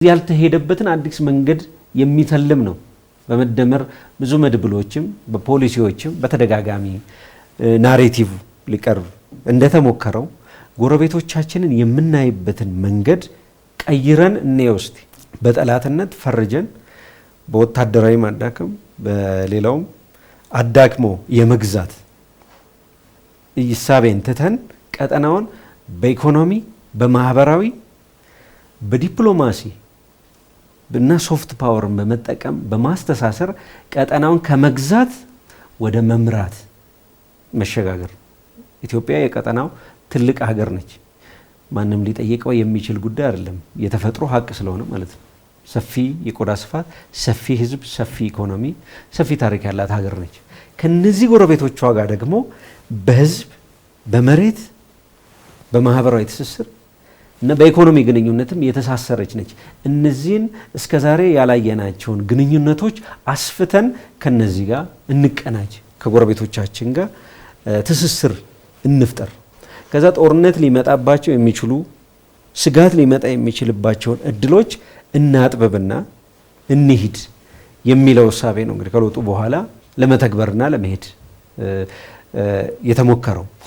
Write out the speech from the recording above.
ያልተሄደበትን አዲስ መንገድ የሚተልም ነው። በመደመር ብዙ መድብሎችም በፖሊሲዎችም በተደጋጋሚ ናሬቲቭ ሊቀርብ እንደተሞከረው ጎረቤቶቻችንን የምናይበትን መንገድ ቀይረን እንየውስቲ በጠላትነት ፈርጀን በወታደራዊ ማዳከም በሌላውም አዳክሞ የመግዛት ይሳቤን ትተን ቀጠናውን በኢኮኖሚ በማህበራዊ በዲፕሎማሲ እና ሶፍት ፓወርን በመጠቀም በማስተሳሰር ቀጠናውን ከመግዛት ወደ መምራት መሸጋገር። ኢትዮጵያ የቀጠናው ትልቅ ሀገር ነች። ማንም ሊጠይቀው የሚችል ጉዳይ አይደለም። የተፈጥሮ ሀቅ ስለሆነ ማለት ነው። ሰፊ የቆዳ ስፋት፣ ሰፊ ህዝብ፣ ሰፊ ኢኮኖሚ፣ ሰፊ ታሪክ ያላት ሀገር ነች። ከነዚህ ጎረቤቶቿ ጋር ደግሞ በህዝብ በመሬት በማህበራዊ ትስስር እና በኢኮኖሚ ግንኙነትም የተሳሰረች ነች። እነዚህን እስከዛሬ ያላየናቸውን ግንኙነቶች አስፍተን ከነዚህ ጋር እንቀናጅ፣ ከጎረቤቶቻችን ጋር ትስስር እንፍጠር። ከዛ ጦርነት ሊመጣባቸው የሚችሉ ስጋት ሊመጣ የሚችልባቸውን እድሎች እናጥብብና እንሂድ የሚለው እሳቤ ነው እንግዲህ ከለውጡ በኋላ ለመተግበርና ለመሄድ የተሞከረው።